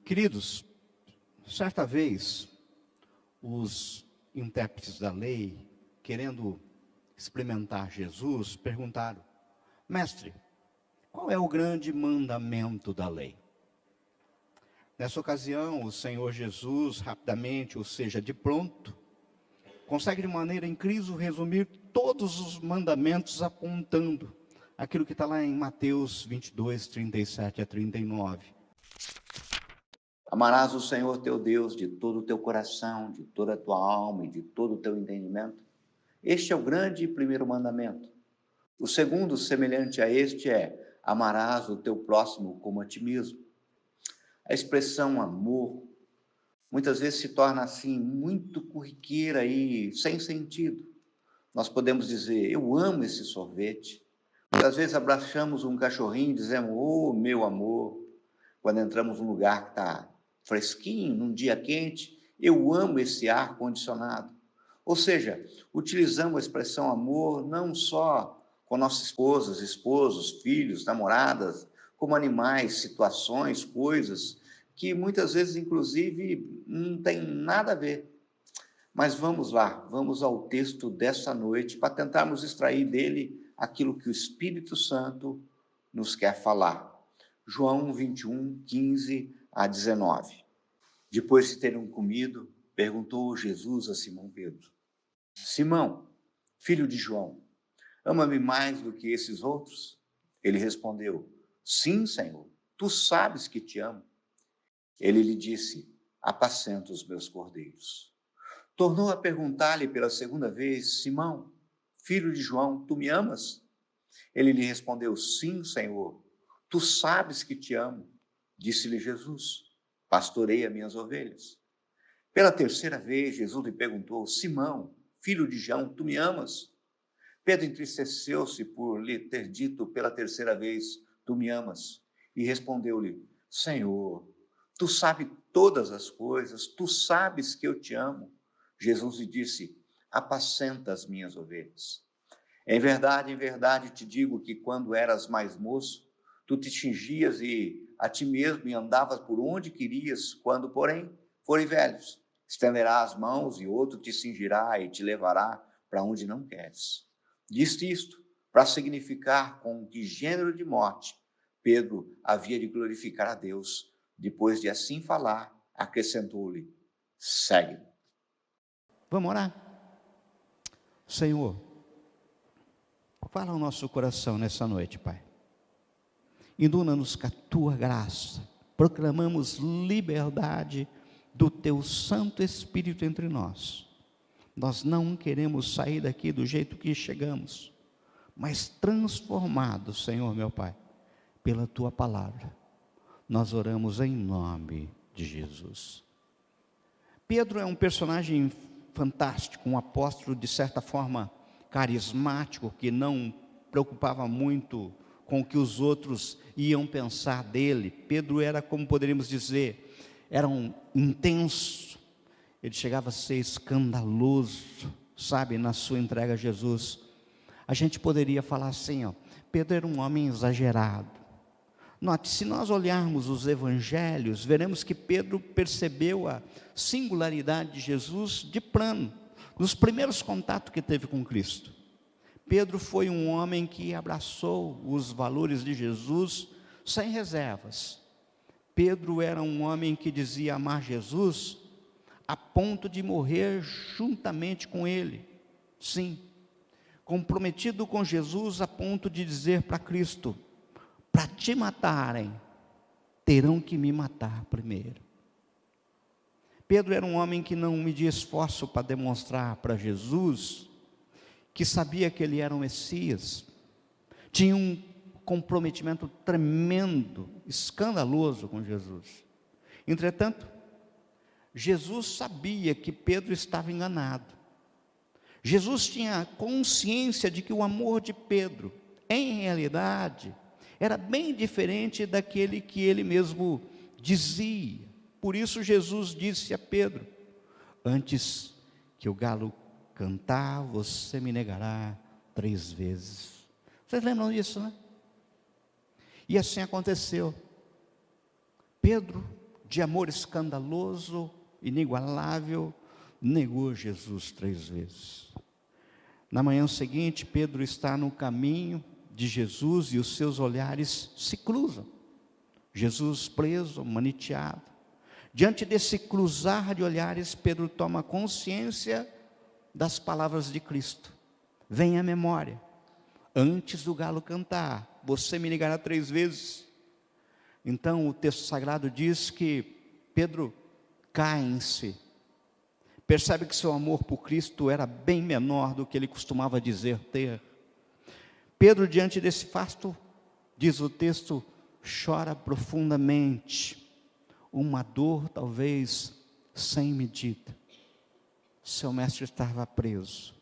Queridos, certa vez, os intérpretes da lei, querendo experimentar Jesus, perguntaram: Mestre, qual é o grande mandamento da lei? Nessa ocasião, o Senhor Jesus, rapidamente, ou seja, de pronto, consegue de maneira incrível resumir todos os mandamentos, apontando aquilo que está lá em Mateus 22, 37 a 39. Amarás o Senhor teu Deus de todo o teu coração, de toda a tua alma e de todo o teu entendimento. Este é o grande e primeiro mandamento. O segundo, semelhante a este, é: amarás o teu próximo como a ti mesmo. A expressão amor, muitas vezes se torna assim, muito corriqueira e sem sentido. Nós podemos dizer: eu amo esse sorvete. Muitas vezes abraçamos um cachorrinho e dizemos: oh, meu amor. Quando entramos num lugar que está fresquinho, num dia quente, eu amo esse ar condicionado. Ou seja, utilizamos a expressão amor não só com nossas esposas, esposos, filhos, namoradas, como animais, situações, coisas, que muitas vezes, inclusive, não tem nada a ver. Mas vamos lá, vamos ao texto dessa noite para tentarmos extrair dele aquilo que o Espírito Santo nos quer falar. João 21, 15 a 19. Depois de terem comido, perguntou Jesus a Simão Pedro: Simão, filho de João, ama-me mais do que esses outros? Ele respondeu: sim, Senhor, tu sabes que te amo. Ele lhe disse: apacenta os meus cordeiros. Tornou a perguntar-lhe pela segunda vez: Simão, filho de João, tu me amas? Ele lhe respondeu: sim, Senhor, tu sabes que te amo. Disse-lhe Jesus: pastoreia minhas ovelhas. Pela terceira vez, Jesus lhe perguntou: Simão, filho de João, tu me amas? Pedro entristeceu-se por lhe ter dito pela terceira vez: tu me amas? E respondeu-lhe: Senhor, tu sabes todas as coisas, tu sabes que eu te amo. Jesus lhe disse: apacenta as minhas ovelhas. Em verdade te digo que quando eras mais moço, tu te cingias a ti mesmo e andavas por onde querias. Quando, porém, forem velhos, estenderás as mãos e outro te cingirá e te levará para onde não queres. Disse isto para significar com que gênero de morte Pedro havia de glorificar a Deus. Depois de assim falar, acrescentou-lhe: segue-me. Vamos orar? Senhor, fala ao nosso coração nessa noite, Pai. Induna-nos com a Tua graça. Proclamamos liberdade do Teu Santo Espírito entre nós. Nós não queremos sair daqui do jeito que chegamos, mas transformados, Senhor meu Pai, pela Tua palavra. Nós oramos em nome de Jesus. Pedro é um personagem fantástico, um apóstolo de certa forma carismático, que não preocupava muito com o que os outros iam pensar dele. Pedro era, como poderíamos dizer, era um intenso, ele chegava a ser escandaloso, sabe, na sua entrega a Jesus. A gente poderia falar assim, Pedro era um homem exagerado. Note, se nós olharmos os evangelhos, veremos que Pedro percebeu a singularidade de Jesus de plano, nos primeiros contatos que teve com Cristo. Pedro foi um homem que abraçou os valores de Jesus sem reservas. Pedro era um homem que dizia amar Jesus a ponto de morrer juntamente com ele. Sim, comprometido com Jesus a ponto de dizer para Cristo: para te matarem, terão que me matar primeiro. Pedro era um homem que não media esforço para demonstrar para Jesus que sabia que ele era o Messias. Tinha um comprometimento tremendo, escandaloso com Jesus. Entretanto, Jesus sabia que Pedro estava enganado. Jesus tinha consciência de que o amor de Pedro, em realidade, era bem diferente daquele que ele mesmo dizia. Por isso Jesus disse a Pedro: antes que o galo cantar, você me negará 3 vezes. Vocês lembram disso, né? E assim aconteceu. Pedro, de amor escandaloso, inigualável, negou Jesus 3 vezes. Na manhã seguinte, Pedro está no caminho de Jesus e os seus olhares se cruzam. Jesus preso, maniateado. Diante desse cruzar de olhares, Pedro toma consciência das palavras de Cristo. Vem à memória: antes do galo cantar, você me negará 3 vezes. Então o texto sagrado diz que Pedro cai em si. Percebe que seu amor por Cristo era bem menor do que ele costumava dizer ter. Pedro, diante desse fato, diz o texto, chora profundamente, uma dor talvez sem medida. Seu mestre estava preso.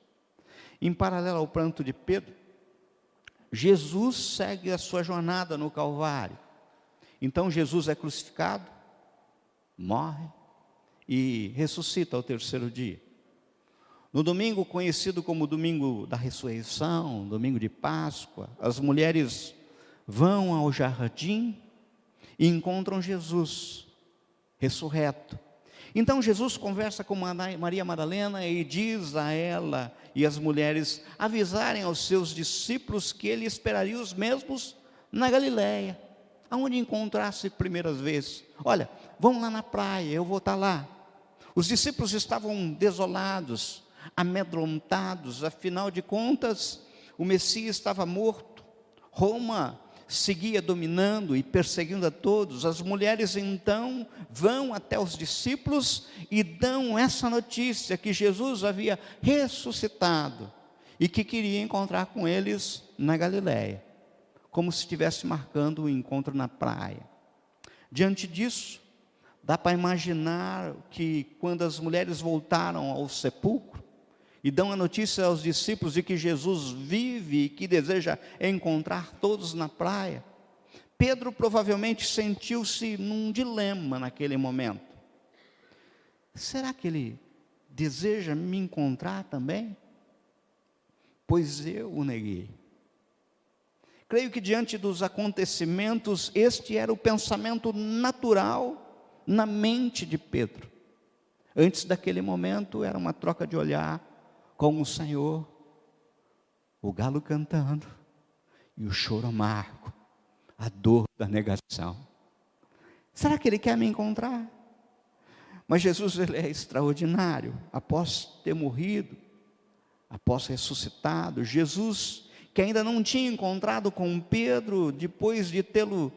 Em paralelo ao pranto de Pedro, Jesus segue a sua jornada no Calvário. Então Jesus é crucificado, morre e ressuscita ao 3º dia. No domingo conhecido como domingo da ressurreição, domingo de Páscoa, as mulheres vão ao jardim e encontram Jesus ressurreto. Então Jesus conversa com Maria Madalena e diz a ela e as mulheres avisarem aos seus discípulos que ele esperaria os mesmos na Galileia, aonde encontrasse primeiras vezes. Olha, vão lá na praia, eu vou estar lá. Os discípulos estavam desolados, amedrontados, afinal de contas, o Messias estava morto. Roma seguia dominando e perseguindo a todos. As mulheres então vão até os discípulos e dão essa notícia que Jesus havia ressuscitado e que queria encontrar com eles na Galileia, como se estivesse marcando o encontro na praia. Diante disso, dá para imaginar que quando as mulheres voltaram ao sepulcro e dão a notícia aos discípulos de que Jesus vive e que deseja encontrar todos na praia, Pedro provavelmente sentiu-se num dilema naquele momento. Será que ele deseja me encontrar também? Pois eu o neguei. Creio que diante dos acontecimentos, este era o pensamento natural na mente de Pedro. Antes daquele momento, era uma troca de olhar com o Senhor, o galo cantando e o choro amargo, a dor da negação. Será que ele quer me encontrar? Mas Jesus, ele é extraordinário. Após ter morrido, após ressuscitado, Jesus, que ainda não tinha encontrado com Pedro, depois de tê-lo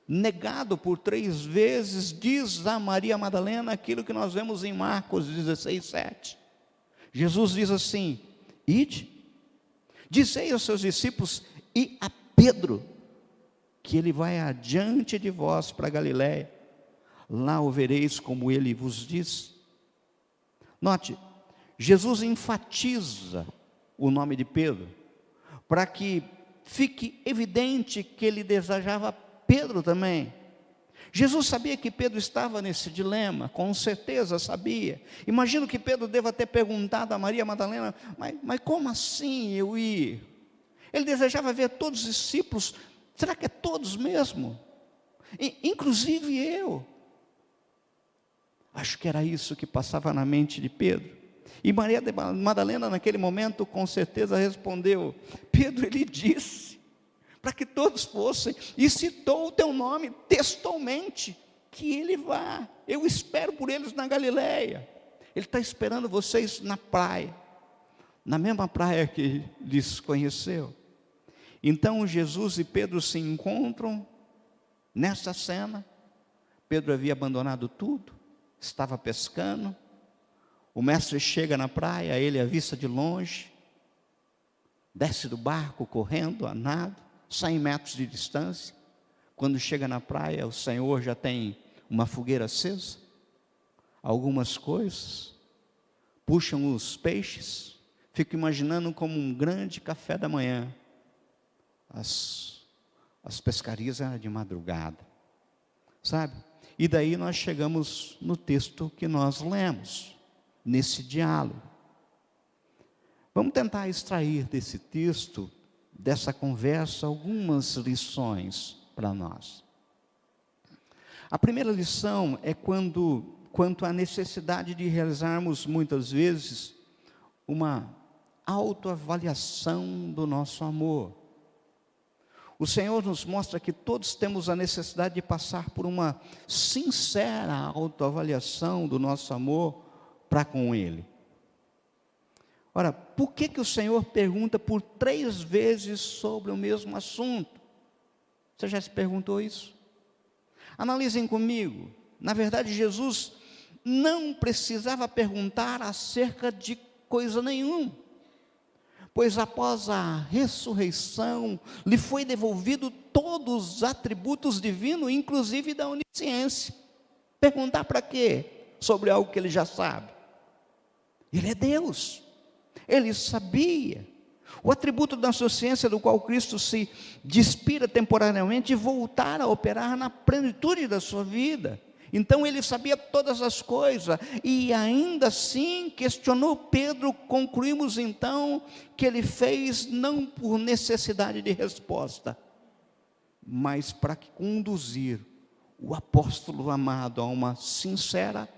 negado por 3 vezes, diz a Maria Madalena aquilo que nós vemos em Marcos 16:7. Jesus diz assim: ide, dizei aos seus discípulos e a Pedro, que ele vai adiante de vós para Galiléia, lá o vereis como ele vos diz. Note, Jesus enfatiza o nome de Pedro, para que fique evidente que ele desejava Pedro também. Jesus sabia que Pedro estava nesse dilema, com certeza sabia. Imagino que Pedro deva ter perguntado a Maria Madalena, mas como assim eu ir? Ele desejava ver todos os discípulos, será que é todos mesmo? Inclusive eu. Acho que era isso que passava na mente de Pedro. E Maria Madalena naquele momento com certeza respondeu: Pedro, ele disse para que todos fossem, e citou o teu nome textualmente, que ele vá, eu espero por eles na Galileia. Ele está esperando vocês na praia, na mesma praia que lhes conheceu. Então Jesus e Pedro se encontram nessa cena. Pedro havia abandonado tudo, estava pescando. O mestre chega na praia, ele avista de longe, desce do barco correndo, a nado, 100 metros de distância. Quando chega na praia, o Senhor já tem uma fogueira acesa, algumas coisas, puxam os peixes, fico imaginando como um grande café da manhã. As pescarias eram de madrugada, sabe? E daí nós chegamos no texto que nós lemos, nesse diálogo. Vamos tentar extrair desse texto, dessa conversa, algumas lições para nós. A primeira lição é quanto à necessidade de realizarmos, muitas vezes, uma autoavaliação do nosso amor. O Senhor nos mostra que todos temos a necessidade de passar por uma sincera autoavaliação do nosso amor para com Ele. Ora, por que o Senhor pergunta por 3 vezes sobre o mesmo assunto? Você já se perguntou isso? Analisem comigo. Na verdade, Jesus não precisava perguntar acerca de coisa nenhuma, pois após a ressurreição, lhe foi devolvido todos os atributos divinos, inclusive da onisciência. Perguntar para quê? Sobre algo que ele já sabe. Ele é Deus, ele sabia. O atributo da onisciência do qual Cristo se despira temporariamente e voltar a operar na plenitude da sua vida. Então ele sabia todas as coisas, e ainda assim questionou Pedro. Concluímos então que ele fez não por necessidade de resposta, mas para conduzir o apóstolo amado a uma sincera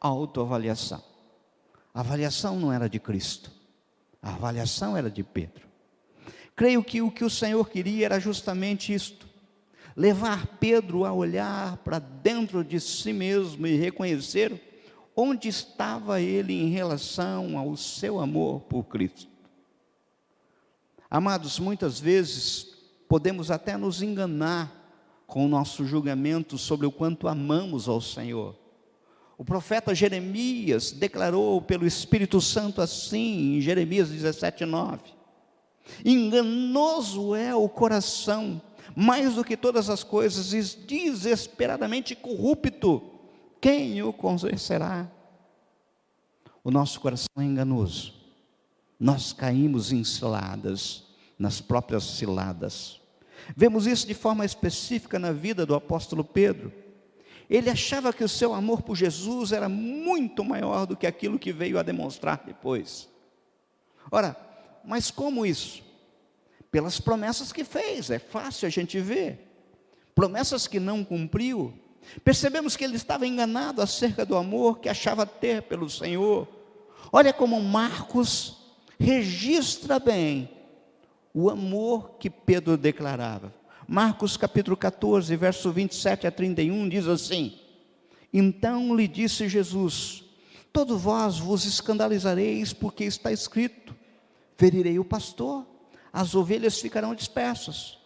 autoavaliação. A avaliação não era de Cristo, a avaliação era de Pedro. Creio que o que o Senhor queria era justamente isto: levar Pedro a olhar para dentro de si mesmo e reconhecer onde estava ele em relação ao seu amor por Cristo. Amados, muitas vezes podemos até nos enganar com o nosso julgamento sobre o quanto amamos ao Senhor. O profeta Jeremias declarou pelo Espírito Santo assim, em Jeremias 17:9: enganoso é o coração, mais do que todas as coisas, e desesperadamente corrupto, quem o conhecerá? O nosso coração é enganoso, nós caímos em ciladas, nas próprias ciladas. Vemos isso de forma específica na vida do apóstolo Pedro. Ele achava que o seu amor por Jesus era muito maior do que aquilo que veio a demonstrar depois. Ora, mas como isso? Pelas promessas que fez, é fácil a gente ver. Promessas que não cumpriu. Percebemos que ele estava enganado acerca do amor que achava ter pelo Senhor. Olha como Marcos registra bem o amor que Pedro declarava. Marcos capítulo 14, verso 27 a 31, diz assim: então lhe disse Jesus: todos vós vos escandalizareis, porque está escrito: ferirei o pastor, as ovelhas ficarão dispersas.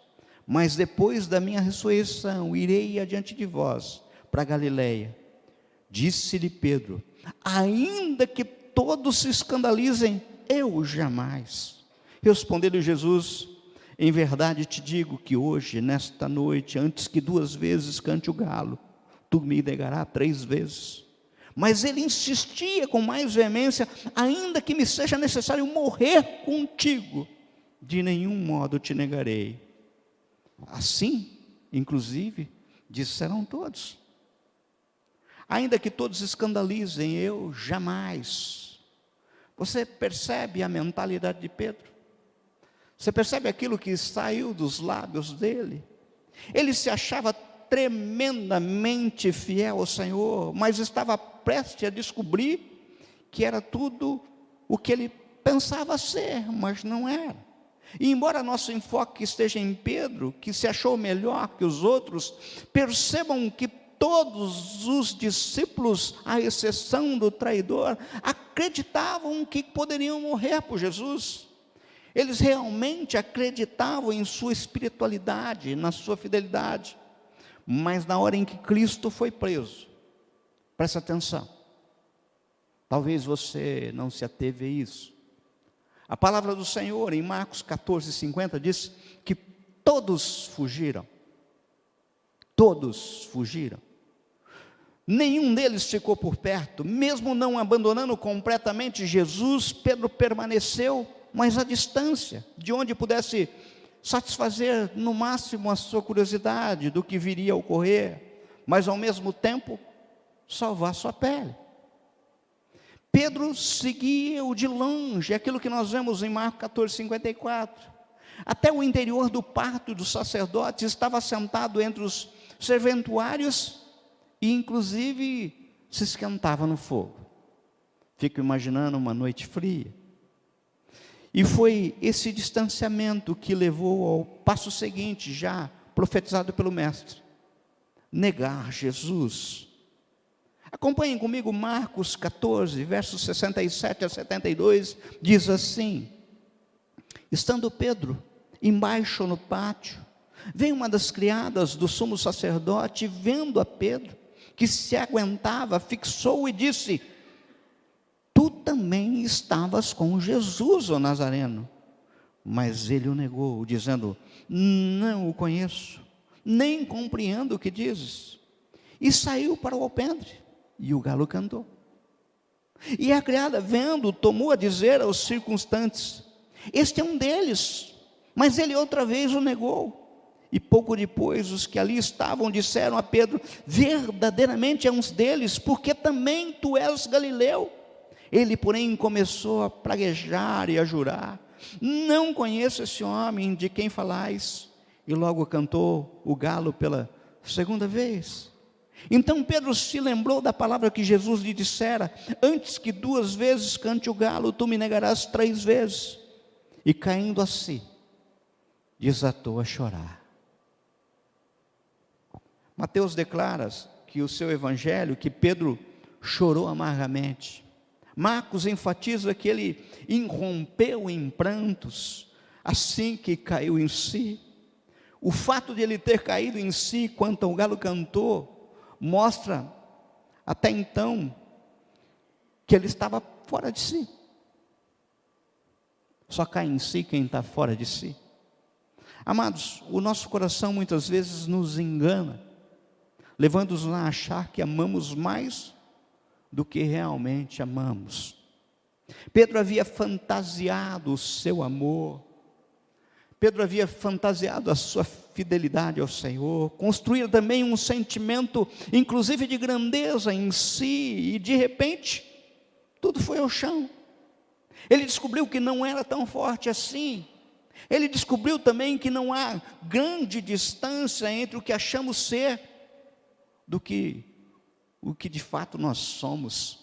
Mas depois da minha ressurreição, irei adiante de vós para Galiléia. Disse-lhe Pedro: ainda que todos se escandalizem, eu jamais. Respondeu-lhe Jesus: em verdade te digo que hoje, nesta noite, antes que 2 vezes cante o galo, tu me negarás 3 vezes. Mas ele insistia com mais veemência: ainda que me seja necessário morrer contigo, de nenhum modo te negarei. Assim, inclusive, disseram todos. Ainda que todos escandalizem, eu jamais. Você percebe a mentalidade de Pedro? Você percebe aquilo que saiu dos lábios dele? Ele se achava tremendamente fiel ao Senhor, mas estava prestes a descobrir que era tudo o que ele pensava ser, mas não era. E embora nosso enfoque esteja em Pedro, que se achou melhor que os outros, percebam que todos os discípulos, à exceção do traidor, acreditavam que poderiam morrer por Jesus. Eles realmente acreditavam em sua espiritualidade, na sua fidelidade. Mas na hora em que Cristo foi preso, presta atenção, talvez você não se ateve a isso. A palavra do Senhor em Marcos 14:50 diz que todos fugiram. Todos fugiram. Nenhum deles ficou por perto. Mesmo não abandonando completamente Jesus, Pedro permaneceu mais à distância, de onde pudesse satisfazer no máximo a sua curiosidade do que viria a ocorrer, mas ao mesmo tempo salvar sua pele. Pedro seguia-o de longe, aquilo que nós vemos em Marcos 14:54. Até o interior do pátio dos sacerdotes estava sentado entre os serventuários e inclusive se esquentava no fogo. Fico imaginando uma noite fria. E foi esse distanciamento que levou ao passo seguinte, já profetizado pelo Mestre: negar Jesus. Acompanhem comigo Marcos 14, versos 67 a 72, diz assim: estando Pedro embaixo no pátio, veio uma das criadas do sumo sacerdote, vendo a Pedro, que se aguentava, fixou e disse: tu também estavas com Jesus, o Nazareno. Mas ele o negou, dizendo: não o conheço, nem compreendo o que dizes. E saiu para o alpendre, e o galo cantou. E a criada, vendo, tomou a dizer aos circunstantes: este é um deles. Mas ele outra vez o negou. E pouco depois, os que ali estavam disseram a Pedro: verdadeiramente é um deles, porque também tu és galileu. Ele, porém, começou a praguejar e a jurar: não conheço esse homem de quem falais. E logo cantou o galo pela segunda vez. Então Pedro se lembrou da palavra que Jesus lhe dissera: antes que 2 vezes cante o galo, tu me negarás 3 vezes. E caindo a si, desatou a chorar. Mateus declara que o seu evangelho, que Pedro chorou amargamente. Marcos enfatiza que ele irrompeu em prantos assim que caiu em si. O fato de ele ter caído em si quando o galo cantou mostra até então que ele estava fora de si. Só cai em si quem está fora de si. Amados, o nosso coração muitas vezes nos engana, levando-nos a achar que amamos mais do que realmente amamos. Pedro havia fantasiado o seu amor, Pedro havia fantasiado a sua fidelidade ao Senhor, construído também um sentimento, inclusive de grandeza em si, e de repente, tudo foi ao chão. Ele descobriu que não era tão forte assim. Ele descobriu também que não há grande distância entre o que achamos ser do que o que de fato nós somos.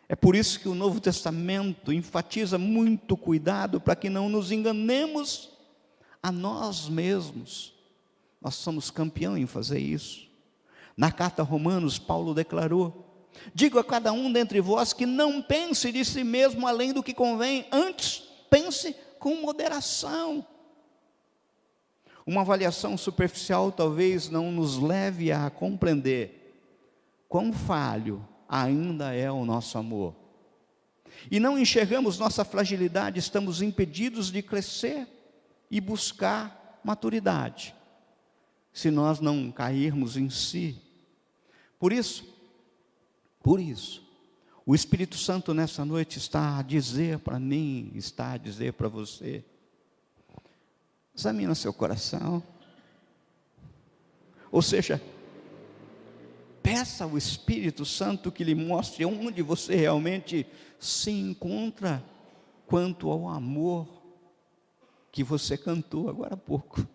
É por isso que o Novo Testamento enfatiza muito cuidado para que não nos enganemos a nós mesmos. Nós somos campeão em fazer isso. Na carta a Romanos, Paulo declarou: digo a cada um dentre vós que não pense de si mesmo além do que convém, antes pense com moderação. Uma avaliação superficial talvez não nos leve a compreender quão falho ainda é o nosso amor. E não enxergamos nossa fragilidade, estamos impedidos de crescer e buscar maturidade, se nós não cairmos em si. Por isso, o Espírito Santo nessa noite está a dizer para mim, está a dizer para você: examina seu coração. Ou seja, peça ao Espírito Santo que lhe mostre onde você realmente se encontra quanto ao amor que você cantou agora há pouco.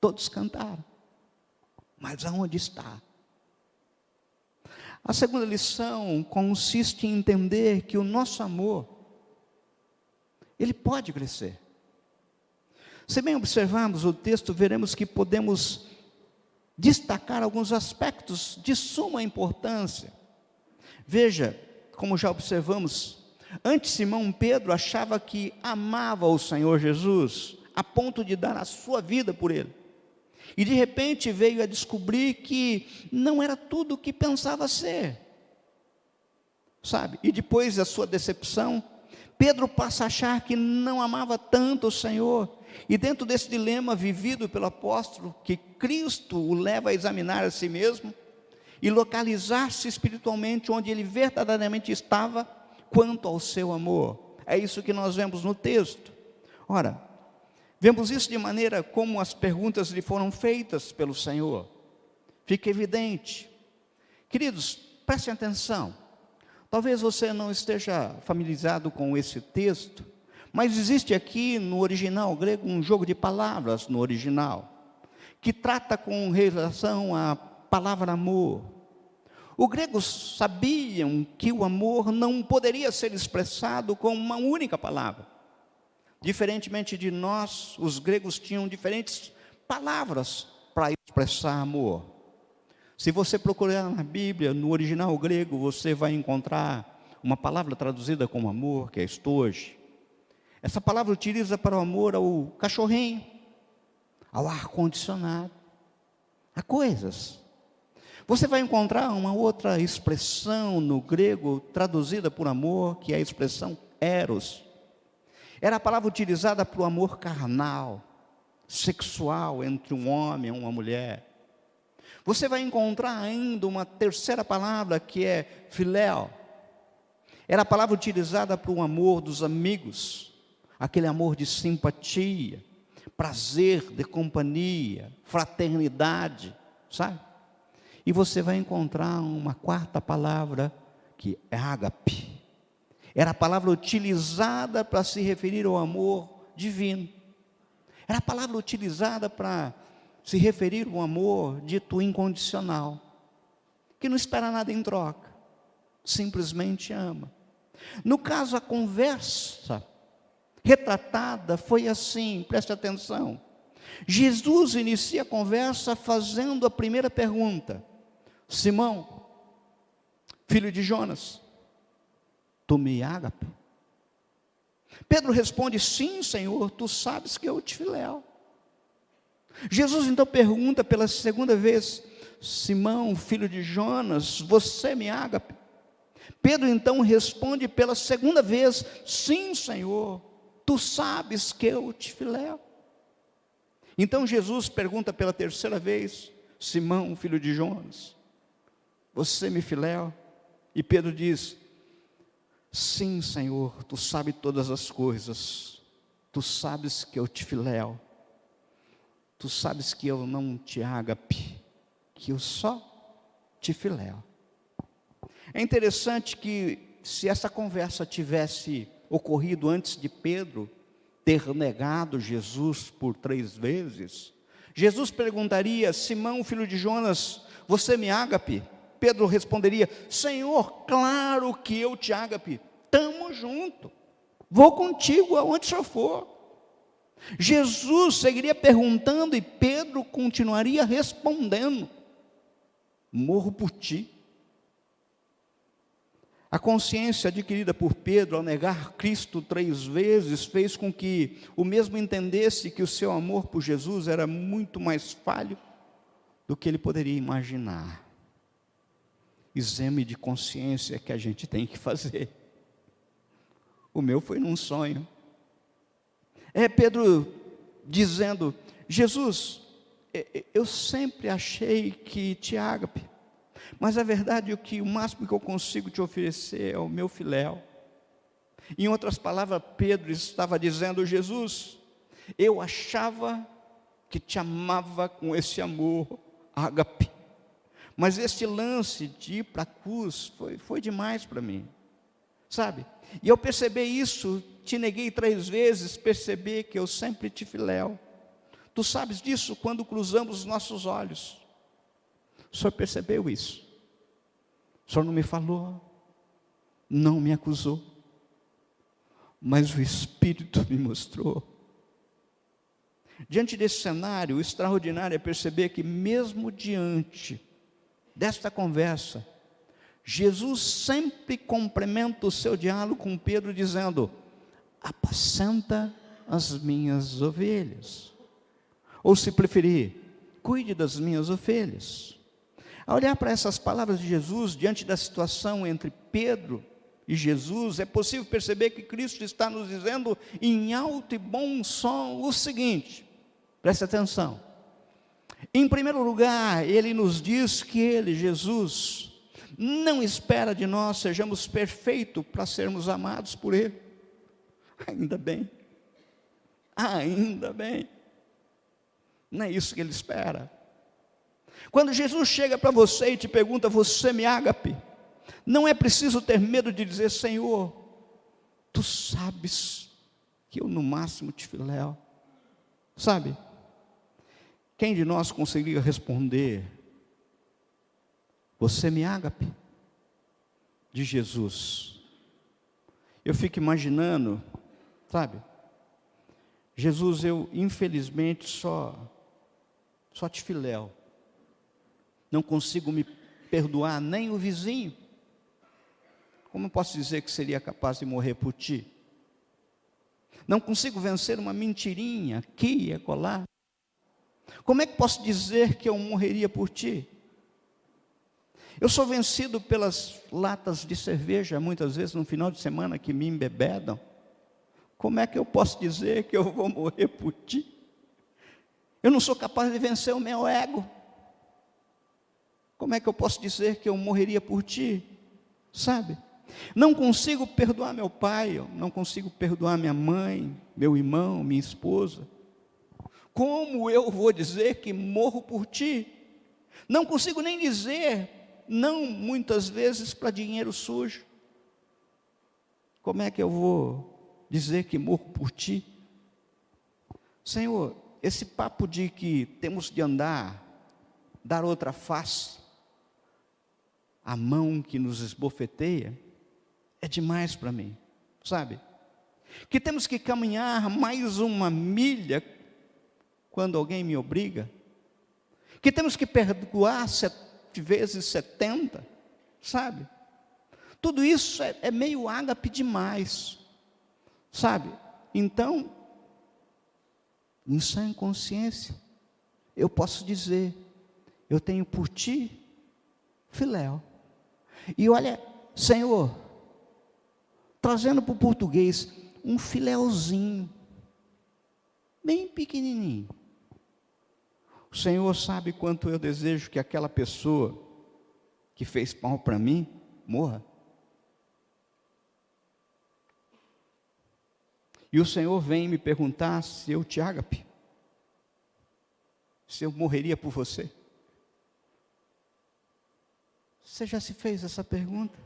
Todos cantaram, mas aonde está? A segunda lição consiste em entender que o nosso amor, ele pode crescer. Se bem observarmos o texto, veremos que podemos destacar alguns aspectos de suma importância. Veja, como já observamos, antes Simão Pedro achava que amava o Senhor Jesus, a ponto de dar a sua vida por ele. E de repente veio a descobrir que não era tudo o que pensava ser. Sabe? E depois da sua decepção, Pedro passa a achar que não amava tanto o Senhor. E dentro desse dilema vivido pelo apóstolo, que Cristo o leva a examinar a si mesmo e localizar-se espiritualmente onde ele verdadeiramente estava quanto ao seu amor. É isso que nós vemos no texto. Ora, vemos isso de maneira como as perguntas lhe foram feitas pelo Senhor. Fica evidente. Queridos, prestem atenção. Talvez você não esteja familiarizado com esse texto, mas existe aqui no original grego um jogo de palavras no original, que trata com relação à palavra amor. Os gregos sabiam que o amor não poderia ser expressado com uma única palavra. Diferentemente de nós, os gregos tinham diferentes palavras para expressar amor. Se você procurar na Bíblia, no original grego, você vai encontrar uma palavra traduzida como amor, que é estoge. Essa palavra utiliza para o amor ao cachorrinho, ao ar-condicionado, a coisas. Você vai encontrar uma outra expressão no grego traduzida por amor, que é a expressão eros. Era a palavra utilizada para o amor carnal, sexual, entre um homem e uma mulher. Você vai encontrar ainda uma terceira palavra, que é filéu. Era a palavra utilizada para o amor dos amigos, aquele amor de simpatia, prazer de companhia, fraternidade, sabe? E você vai encontrar uma quarta palavra, que é ágape. Era a palavra utilizada para se referir ao amor divino. Era a palavra utilizada para se referir ao amor dito incondicional, que não espera nada em troca, simplesmente ama. No caso, a conversa retratada foi assim, preste atenção. Jesus inicia a conversa fazendo a primeira pergunta: Simão, filho de Jonas, tu me ágape? Pedro responde: sim, Senhor, tu sabes que eu te filéu. Jesus então pergunta pela segunda vez: Simão, filho de Jonas, você me ágape? Pedro então responde pela segunda vez: sim, Senhor, tu sabes que eu te filéu. Então Jesus pergunta pela terceira vez: Simão, filho de Jonas, você me filéu? E Pedro diz: sim, Senhor, tu sabes todas as coisas, tu sabes que eu te filéu, tu sabes que eu não te ágape, que eu só te filéu. É interessante que, se essa conversa tivesse ocorrido antes de Pedro ter negado Jesus por 3 vezes, Jesus perguntaria: Simão, filho de Jonas, você me ágape? Pedro responderia: Senhor, claro que eu te ágape, estamos juntos, vou contigo aonde só for. Jesus seguiria perguntando e Pedro continuaria respondendo: morro por ti. A consciência adquirida por Pedro ao negar Cristo 3 vezes fez com que o mesmo entendesse que o seu amor por Jesus era muito mais falho do que ele poderia imaginar. Exame de consciência que a gente tem que fazer. O meu foi num sonho. Pedro dizendo: Jesus, eu sempre achei que te ágape, mas a verdade é que o máximo que eu consigo te oferecer é o meu filéu. Em outras palavras, Pedro estava dizendo: Jesus, eu achava que te amava com esse amor ágape, mas esse lance de ir para a cruz foi demais para mim, sabe? E eu percebi isso, te neguei 3 vezes, percebi que eu sempre te filéu. Tu sabes disso quando cruzamos os nossos olhos. O Senhor percebeu isso. O Senhor não me falou, não me acusou, mas o Espírito me mostrou. Diante desse cenário, o extraordinário é perceber que mesmo diante desta conversa, Jesus sempre complementa o seu diálogo com Pedro dizendo: apacenta as minhas ovelhas. Ou, se preferir, cuide das minhas ovelhas. Ao olhar para essas palavras de Jesus, diante da situação entre Pedro e Jesus, é possível perceber que Cristo está nos dizendo em alto e bom som o seguinte, preste atenção. Em primeiro lugar, Ele nos diz que Ele, Jesus, não espera de nós sejamos perfeitos para sermos amados por Ele. Ainda bem, ainda bem. Não é isso que Ele espera. Quando Jesus chega para você e te pergunta: você me ágape? Não é preciso ter medo de dizer: Senhor, tu sabes que eu no máximo te filéu. Sabe? Quem de nós conseguiria responder: você me ágape? De Jesus. Eu fico imaginando, sabe? Jesus, eu infelizmente só te filéu. Não consigo me perdoar nem o vizinho. Como eu posso dizer que seria capaz de morrer por ti? Não consigo vencer uma mentirinha aqui e acolá. Como é que posso dizer que eu morreria por ti? Eu sou vencido pelas latas de cerveja, muitas vezes no final de semana, que me embebedam. Como é que eu posso dizer que eu vou morrer por ti? Eu não sou capaz de vencer o meu ego. Como é que eu posso dizer que eu morreria por ti? Sabe? Não consigo perdoar meu pai, eu não consigo perdoar minha mãe, meu irmão, minha esposa. Como eu vou dizer que morro por ti? Não consigo nem dizer não, muitas vezes, para dinheiro sujo. Como é que eu vou dizer que morro por ti? Senhor, esse papo de que temos de andar, dar outra face, a mão que nos esbofeteia, é demais para mim, sabe? Que temos que caminhar mais uma milha quando alguém me obriga, que temos que perdoar 7 vezes 70, sabe? Tudo isso é meio ágape demais, sabe? Então, em sã consciência, eu posso dizer: eu tenho por ti filéu. E olha, Senhor, trazendo para o português, um filéuzinho, bem pequenininho. O Senhor sabe quanto eu desejo que aquela pessoa que fez mal para mim morra. E o Senhor vem me perguntar se eu te ágape, se eu morreria por você. Você já se fez essa pergunta?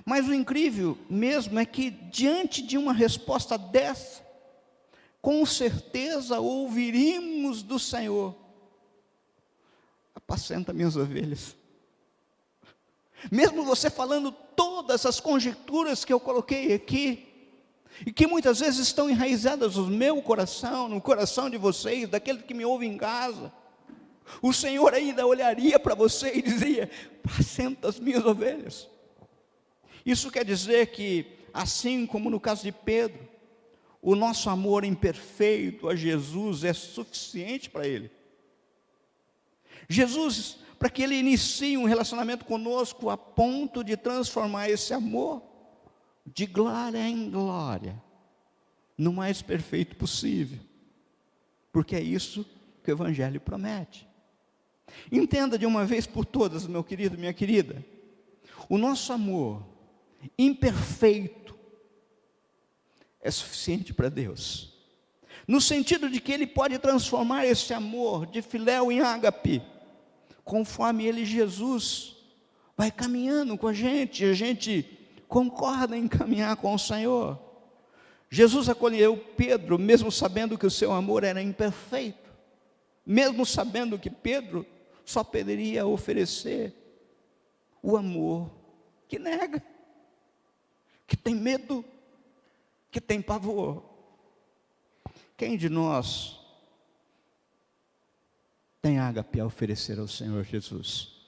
Mas o incrível mesmo é que, diante de uma resposta dessa, com certeza ouviríamos do Senhor: apacenta minhas ovelhas. Mesmo você falando todas as conjecturas que eu coloquei aqui, e que muitas vezes estão enraizadas no meu coração, no coração de vocês, daquele que me ouve em casa, o Senhor ainda olharia para você e dizia: apacenta as minhas ovelhas. Isso quer dizer que, assim como no caso de Pedro, o nosso amor imperfeito a Jesus é suficiente para Ele. Jesus, para que Ele inicie um relacionamento conosco a ponto de transformar esse amor de glória em glória, no mais perfeito possível, porque é isso que o Evangelho promete. Entenda de uma vez por todas, meu querido, minha querida, o nosso amor imperfeito é suficiente para Deus, no sentido de que Ele pode transformar esse amor de filéu em ágape, conforme Ele, Jesus, vai caminhando com a gente concorda em caminhar com o Senhor. Jesus acolheu Pedro, mesmo sabendo que o seu amor era imperfeito, mesmo sabendo que Pedro só poderia oferecer o amor que nega, que tem medo, que tem pavor. Quem de nós tem ágape a oferecer ao Senhor Jesus?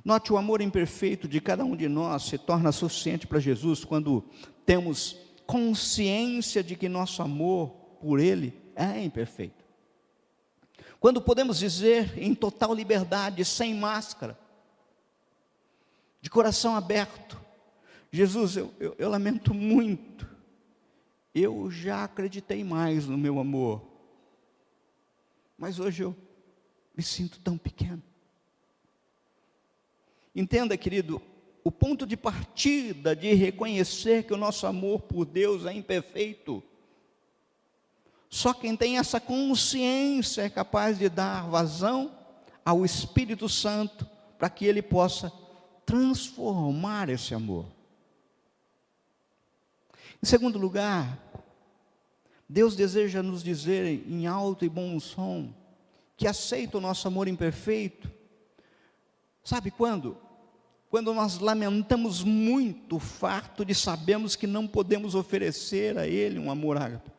Note, o amor imperfeito de cada um de nós se torna suficiente para Jesus quando temos consciência de que nosso amor por Ele é imperfeito. Quando podemos dizer em total liberdade, sem máscara, de coração aberto: Jesus, eu lamento muito, eu já acreditei mais no meu amor, mas hoje eu me sinto tão pequeno. Entenda, querido, o ponto de partida de reconhecer que o nosso amor por Deus é imperfeito, só quem tem essa consciência é capaz de dar vazão ao Espírito Santo para que Ele possa transformar esse amor. Em segundo lugar, Deus deseja nos dizer em alto e bom som que aceita o nosso amor imperfeito. Sabe quando? Quando nós lamentamos muito o fato de sabermos que não podemos oferecer a Ele um amor ágape.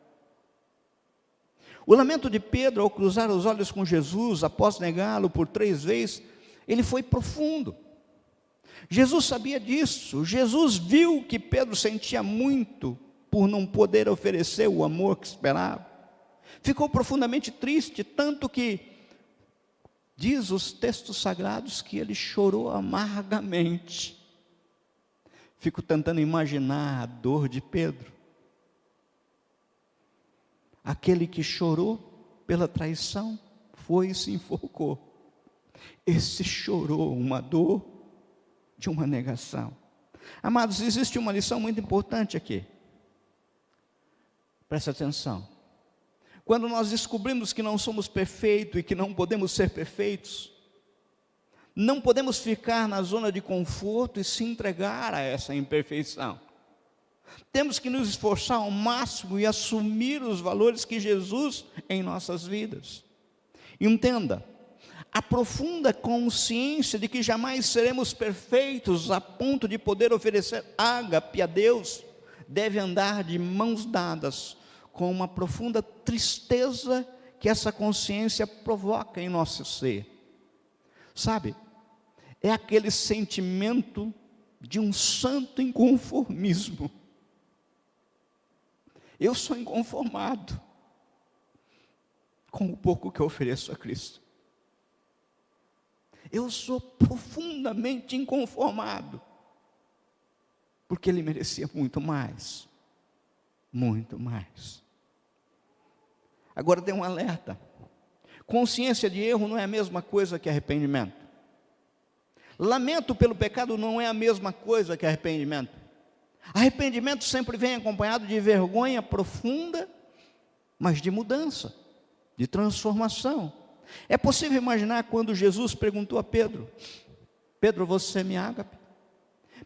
O lamento de Pedro ao cruzar os olhos com Jesus, após negá-lo por 3 vezes, ele foi profundo. Jesus sabia disso, Jesus viu que Pedro sentia muito por não poder oferecer o amor que esperava. Ficou profundamente triste, tanto que diz os textos sagrados que ele chorou amargamente. Fico tentando imaginar a dor de Pedro. Aquele que chorou pela traição foi e se enforcou. Esse chorou uma dor de uma negação. Amados, existe uma lição muito importante aqui. Preste atenção. Quando nós descobrimos que não somos perfeitos e que não podemos ser perfeitos, não podemos ficar na zona de conforto e se entregar a essa imperfeição. Temos que nos esforçar ao máximo e assumir os valores que Jesus em nossas vidas. Entenda, a profunda consciência de que jamais seremos perfeitos a ponto de poder oferecer ágape a Deus, deve andar de mãos dadas com uma profunda tristeza que essa consciência provoca em nosso ser. Sabe, é aquele sentimento de um santo inconformismo. Eu sou inconformado com o pouco que eu ofereço a Cristo. Eu sou profundamente inconformado, porque Ele merecia muito mais. Muito mais. Agora tem um alerta. Consciência de erro não é a mesma coisa que arrependimento. Lamento pelo pecado não é a mesma coisa que arrependimento. Arrependimento sempre vem acompanhado de vergonha profunda, mas de mudança, de transformação. É possível imaginar quando Jesus perguntou a Pedro: Pedro, você me ágape?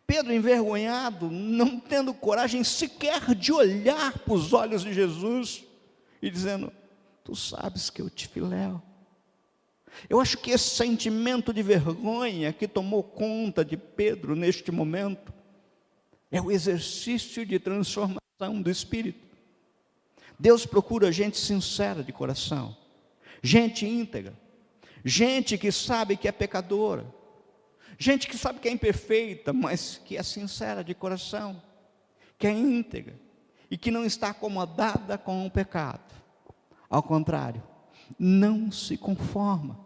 Pedro, envergonhado, não tendo coragem sequer de olhar para os olhos de Jesus e dizendo: tu sabes que eu te filéu. Eu acho que esse sentimento de vergonha que tomou conta de Pedro neste momento é o exercício de transformação do Espírito. Deus procura gente sincera de coração, gente íntegra, gente que sabe que é pecadora, gente que sabe que é imperfeita, mas que é sincera de coração, que é íntegra e que não está acomodada com o pecado. Ao contrário, não se conforma.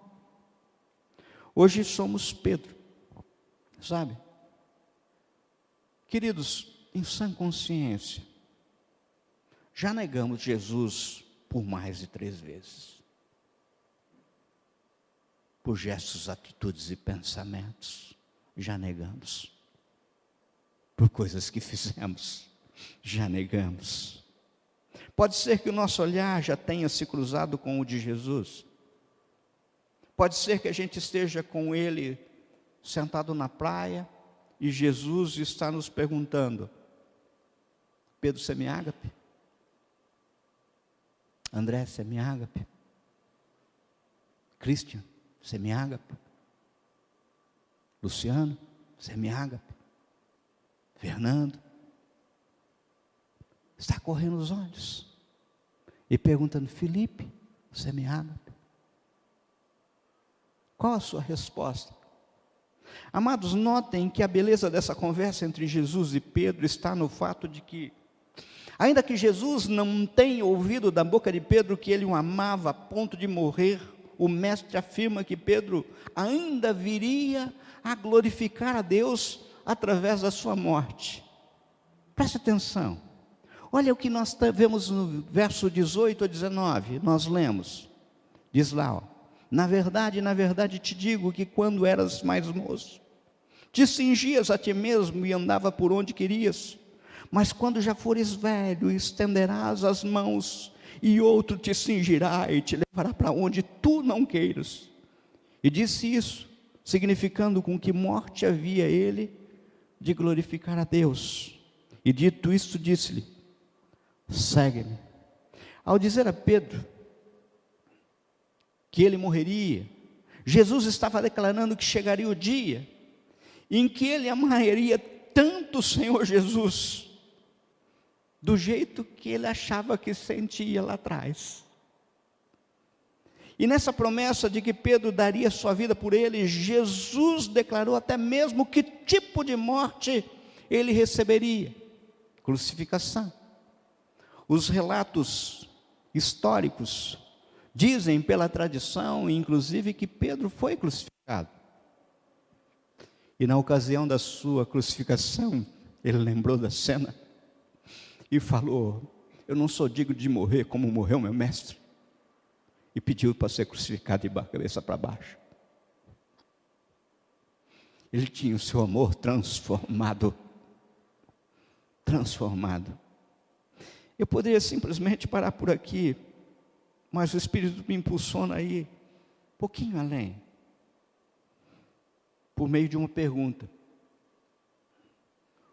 Hoje somos Pedro, sabe? Queridos, em sã consciência, já negamos Jesus por mais de 3 vezes. Por gestos, atitudes e pensamentos, já negamos. Por coisas que fizemos, já negamos. Pode ser que o nosso olhar já tenha se cruzado com o de Jesus. Pode ser que a gente esteja com Ele sentado na praia e Jesus está nos perguntando: Pedro, você me ágape? André, você me ágape? Christian, você me ágape? Luciano, você me ágape? Fernando? Está correndo os olhos e perguntando: Felipe, você me ágape? Qual a sua resposta? Amados, notem que a beleza dessa conversa entre Jesus e Pedro está no fato de que, ainda que Jesus não tenha ouvido da boca de Pedro que ele o amava a ponto de morrer, o mestre afirma que Pedro ainda viria a glorificar a Deus através da sua morte. Preste atenção. Olha o que nós vemos no verso 18 a 19, nós lemos. Diz lá, ó: na verdade te digo que quando eras mais moço, te cingias a ti mesmo e andava por onde querias. Mas quando já fores velho, estenderás as mãos e outro te cingirá e te levará para onde tu não queiras. E disse isso, significando com que morte havia ele de glorificar a Deus. E dito isto, disse-lhe: segue-me. Ao dizer a Pedro que ele morreria, Jesus estava declarando que chegaria o dia em que ele amaria tanto o Senhor Jesus, do jeito que ele achava que sentia lá atrás. E nessa promessa de que Pedro daria sua vida por ele, Jesus declarou até mesmo que tipo de morte ele receberia: crucificação. Os relatos históricos dizem pela tradição, inclusive, que Pedro foi crucificado. E na ocasião da sua crucificação, ele lembrou da cena e falou: eu não sou digno de morrer como morreu meu mestre. E pediu para ser crucificado de cabeça para baixo. Ele tinha o seu amor transformado. Eu poderia simplesmente parar por aqui, mas o Espírito me impulsiona aí, um pouquinho além, por meio de uma pergunta: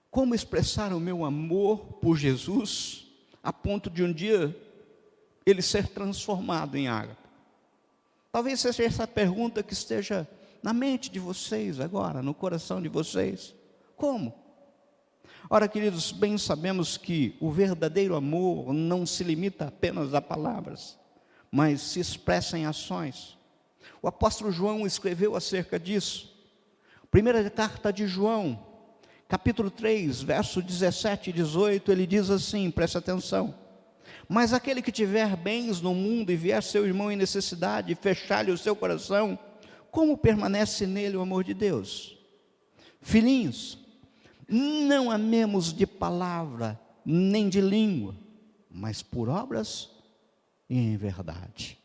como expressar o meu amor por Jesus, a ponto de um dia ele ser transformado em ágata? Talvez seja essa pergunta que esteja na mente de vocês agora, no coração de vocês. Como? Ora, queridos, bem sabemos que o verdadeiro amor não se limita apenas a palavras, mas se expressa em ações. O apóstolo João escreveu acerca disso. Primeira carta de João, capítulo 3, verso 17 e 18, ele diz assim, presta atenção: mas aquele que tiver bens no mundo e vier seu irmão em necessidade e fechar-lhe o seu coração, como permanece nele o amor de Deus? Filhinhos, não amemos de palavra, nem de língua, mas por obras e em verdade.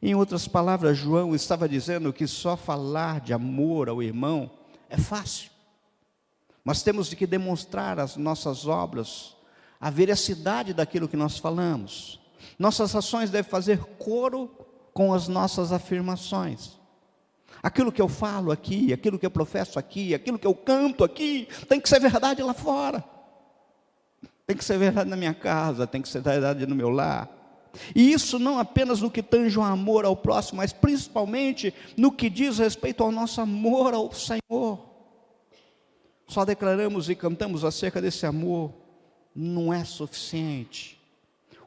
Em outras palavras, João estava dizendo que só falar de amor ao irmão é fácil, mas temos de que demonstrar as nossas obras, a veracidade daquilo que nós falamos. Nossas ações devem fazer coro com as nossas afirmações. Aquilo que eu falo aqui, aquilo que eu professo aqui, aquilo que eu canto aqui, tem que ser verdade lá fora. Tem que ser verdade na minha casa, tem que ser verdade no meu lar. E isso não apenas no que tange o amor ao próximo, mas principalmente no que diz respeito ao nosso amor ao Senhor. Só declaramos e cantamos acerca desse amor não é suficiente.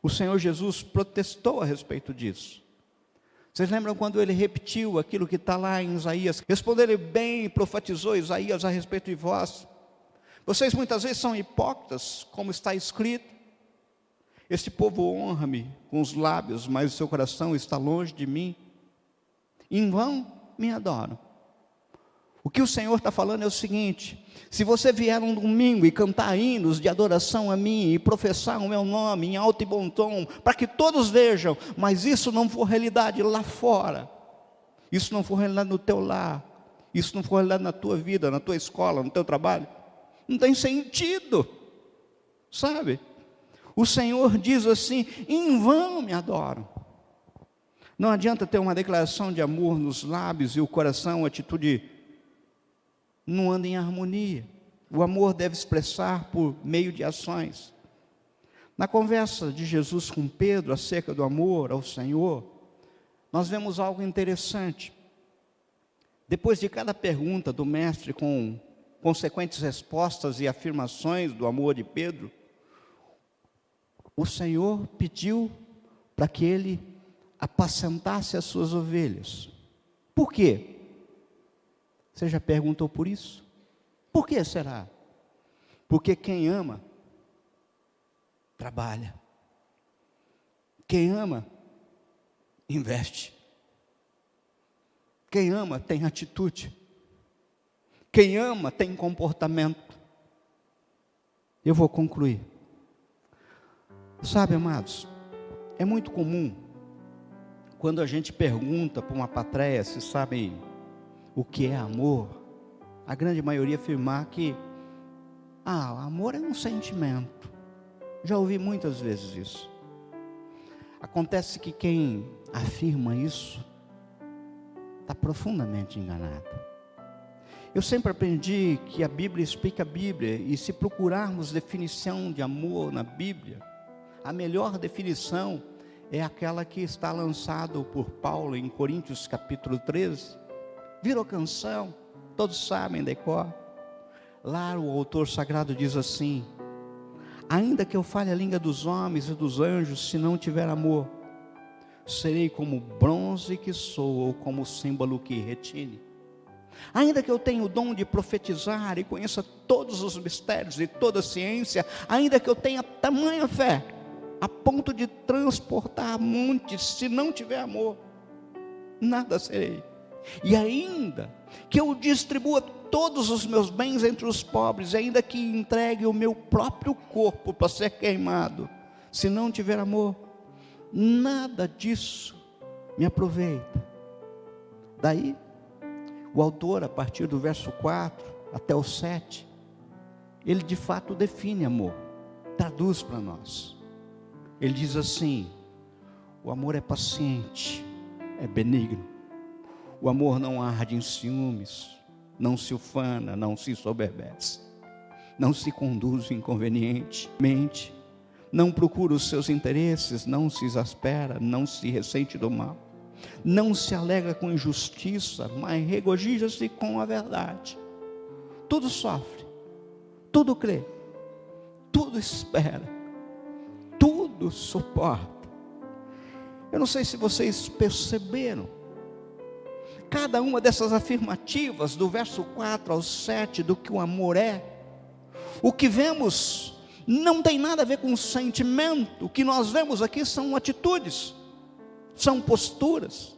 O Senhor Jesus protestou a respeito disso. Vocês lembram quando ele repetiu aquilo que está lá em Isaías? Respondeu bem, profetizou Isaías a respeito de vós. Vocês muitas vezes são hipócritas, como está escrito: este povo honra-me com os lábios, mas o seu coração está longe de mim. Em vão me adoram. O que o Senhor está falando é o seguinte: se você vier um domingo e cantar hinos de adoração a mim, e professar o meu nome em alto e bom tom, para que todos vejam, mas isso não for realidade lá fora, isso não for realidade no teu lar, isso não for realidade na tua vida, na tua escola, no teu trabalho, não tem sentido, sabe? O Senhor diz assim: em vão me adoram. Não adianta ter uma declaração de amor nos lábios e o coração, a atitude não anda em harmonia. O amor deve expressar por meio de ações. Na conversa de Jesus com Pedro acerca do amor ao Senhor, nós vemos algo interessante. Depois de cada pergunta do mestre, com consequentes respostas e afirmações do amor de Pedro, o Senhor pediu para que ele apacentasse as suas ovelhas. Por quê? Você já perguntou por isso? Por que será? Porque quem ama, trabalha. Quem ama, investe. Quem ama, tem atitude. Quem ama, tem comportamento. Eu vou concluir. Sabe, amados, é muito comum, quando a gente pergunta para uma plateia se sabem o que é amor, a grande maioria afirmar que amor é um sentimento. Já ouvi muitas vezes isso. Acontece que quem afirma isso está profundamente enganado. Eu sempre aprendi que a Bíblia explica a Bíblia, e se procurarmos definição de amor na Bíblia, A melhor definição é aquela que está lançada por Paulo em Coríntios capítulo 13. Virou canção, todos sabem, decor. Lá o autor sagrado diz assim: ainda que eu fale a língua dos homens e dos anjos, se não tiver amor, serei como bronze que soa, ou como símbolo que retine. Ainda que eu tenha o dom de profetizar e conheça todos os mistérios e toda a ciência, ainda que eu tenha tamanha fé, a ponto de transportar montes, se não tiver amor, nada serei. E ainda que eu distribua todos os meus bens entre os pobres, ainda que entregue o meu próprio corpo para ser queimado, se não tiver amor, nada disso me aproveita. Daí, o autor, a partir do verso 4 até o 7, ele de fato define amor, traduz para nós. Ele diz assim: o amor é paciente, é benigno. O amor não arde em ciúmes, não se ufana, não se soberbece, não se conduz inconvenientemente, não procura os seus interesses, não se exaspera, não se ressente do mal, não se alegra com injustiça, mas regozija-se com a verdade. Tudo sofre, tudo crê, tudo espera, tudo suporta. Eu não sei se vocês perceberam, cada uma dessas afirmativas, do verso 4 ao 7, do que o amor é, o que vemos não tem nada a ver com sentimento. O que nós vemos aqui são atitudes, são posturas.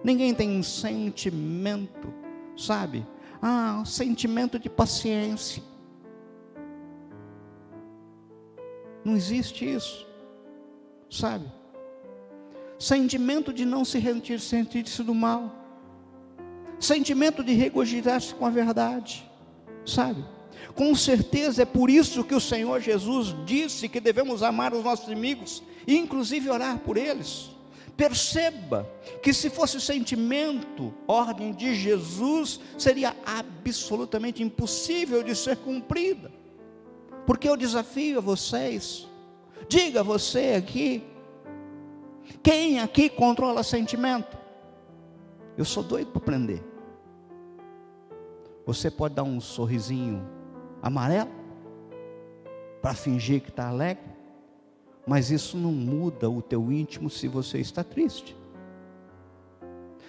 Ninguém tem um sentimento, sabe? Um sentimento de paciência. Não existe isso, sabe? Sentimento de não se sentir-se do mal, sentimento de regozijar-se com a verdade, sabe? Com certeza é por isso que o Senhor Jesus disse que devemos amar os nossos inimigos, e inclusive orar por eles. Perceba que se fosse sentimento, ordem de Jesus, seria absolutamente impossível de ser cumprida. Porque eu desafio a vocês, diga você aqui, quem aqui controla sentimento? Eu sou doido para aprender. Você pode dar um sorrisinho amarelo para fingir que está alegre, mas isso não muda o teu íntimo se você está triste.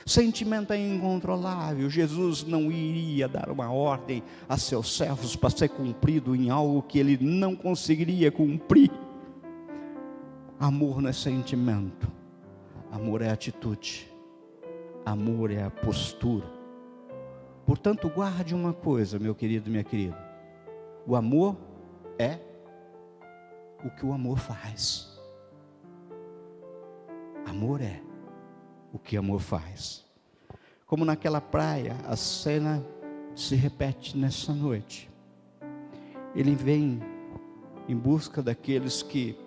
Sentimento é incontrolável. Jesus não iria dar uma ordem a seus servos para ser cumprido em algo que ele não conseguiria cumprir. Amor não é sentimento, amor é atitude, amor é a postura. Portanto, guarde uma coisa, meu querido, minha querida: o amor é o que o amor faz. Amor é o que amor faz. Como naquela praia, a cena se repete nessa noite. Ele vem em busca daqueles que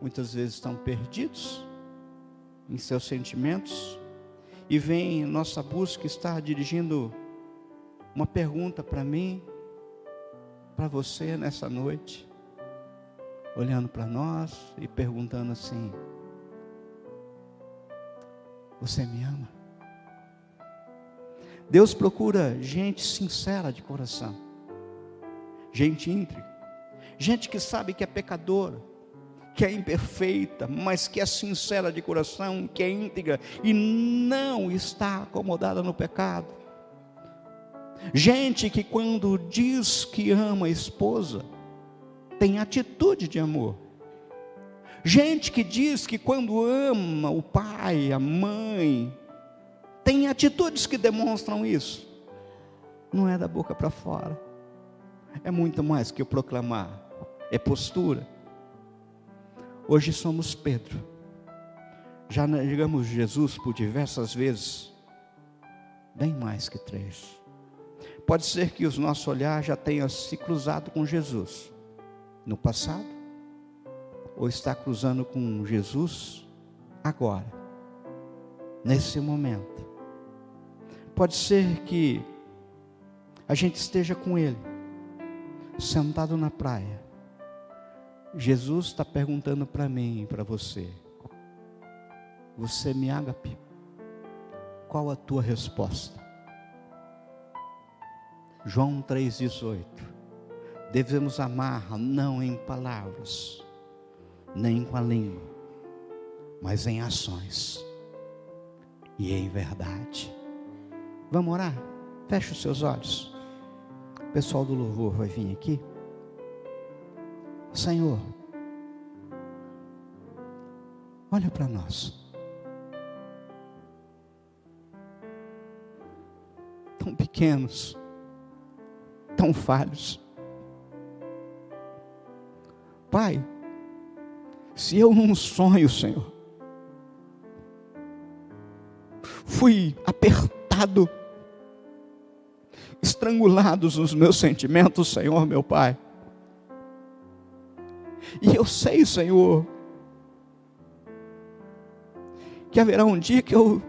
muitas vezes estão perdidos em seus sentimentos, e vem em nossa busca estar dirigindo uma pergunta para mim, para você nessa noite, olhando para nós e perguntando assim: você me ama? Deus procura gente sincera de coração, gente íntegra, gente que sabe que é pecadora, que é imperfeita, mas que é sincera de coração, que é íntegra e não está acomodada no pecado. Gente que quando diz que ama a esposa, tem atitude de amor. Gente que diz que quando ama o pai, a mãe, tem atitudes que demonstram isso. Não é da boca para fora, é muito mais que o proclamar, é postura. Hoje somos Pedro, já negamos Jesus por diversas vezes, bem mais que 3. Pode ser que o nosso olhar já tenha se cruzado com Jesus no passado, ou está cruzando com Jesus agora, nesse momento. Pode ser que a gente esteja com Ele, sentado na praia, Jesus está perguntando para mim e para você: você me ágape? Qual a tua resposta? João 3,18: devemos amar não em palavras, nem com a língua, mas em ações e em verdade. Vamos orar? Feche os seus olhos. O pessoal do louvor vai vir aqui. Senhor, olha para nós. Tão pequenos, tão falhos. Pai, se eu num sonho, Senhor, fui apertado, estrangulados os meus sentimentos, Senhor, meu Pai. E eu sei, Senhor, que haverá um dia que eu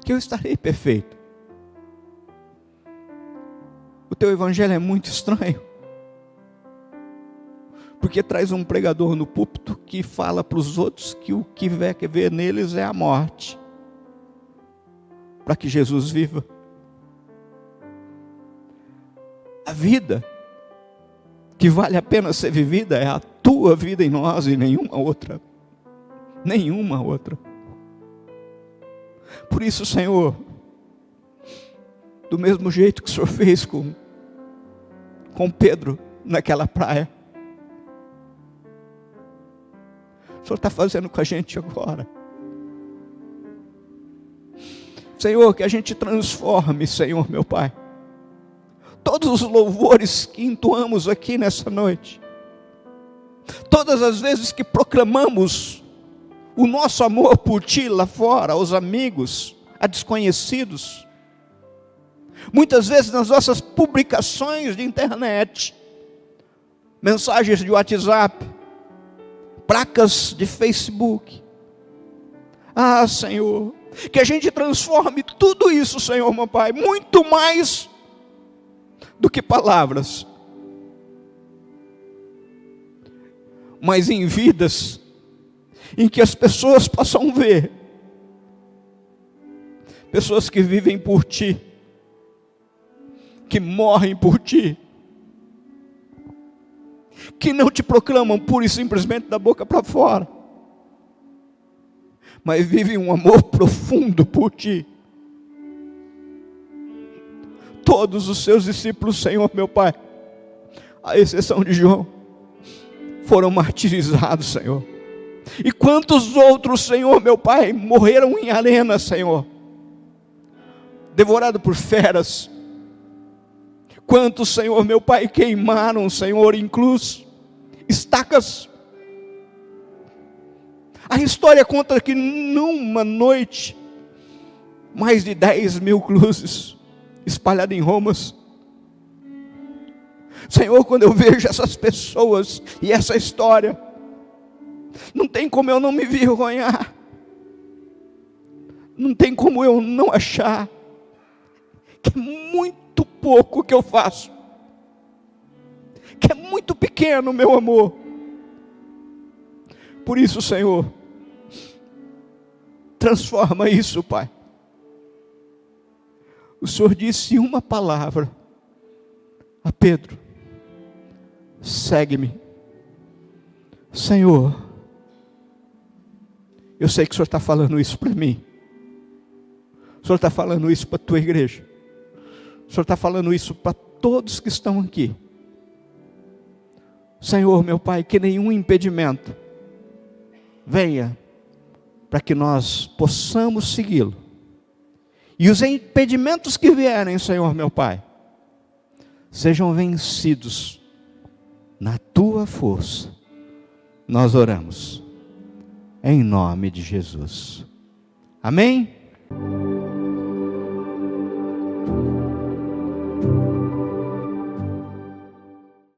estarei perfeito. O teu evangelho é muito estranho, porque traz um pregador no púlpito que fala para os outros que o que vê neles é a morte, para que Jesus viva. A vida que vale a pena ser vivida é a tua vida em nós e nenhuma outra. Nenhuma outra. Por isso, Senhor, do mesmo jeito que o Senhor fez com Pedro naquela praia, o Senhor está fazendo com a gente agora. Senhor, que a gente transforme, Senhor, meu Pai, todos os louvores que entoamos aqui nessa noite, todas as vezes que proclamamos o nosso amor por Ti lá fora, aos amigos, a desconhecidos, muitas vezes nas nossas publicações de internet, mensagens de WhatsApp, placas de Facebook. Ah, Senhor, que a gente transforme tudo isso, Senhor, meu Pai, muito mais do que palavras, mas em vidas em que as pessoas possam ver pessoas que vivem por Ti, que morrem por Ti, que não Te proclamam pura e simplesmente da boca para fora, mas vivem um amor profundo por Ti. Todos os Seus discípulos, Senhor, meu Pai, à exceção de João, foram martirizados, Senhor. E quantos outros, Senhor, meu Pai, morreram em arena, Senhor, devorado por feras. Quantos, Senhor, meu Pai, queimaram, Senhor, em cruz, estacas. A história conta que numa noite, mais de 10.000 cruzes espalhadas em Roma. Senhor, quando eu vejo essas pessoas e essa história, não tem como eu não me envergonhar, não tem como eu não achar que é muito pouco que eu faço, que é muito pequeno, meu amor. Por isso, Senhor, transforma isso, Pai. O Senhor disse uma palavra a Pedro: segue-me. Senhor, eu sei que o Senhor está falando isso para mim, o Senhor está falando isso para a tua igreja, o Senhor está falando isso para todos que estão aqui. Senhor, meu Pai, que nenhum impedimento venha para que nós possamos segui-lo. E os impedimentos que vierem, Senhor, meu Pai, sejam vencidos na Tua força. Nós oramos em nome de Jesus. Amém?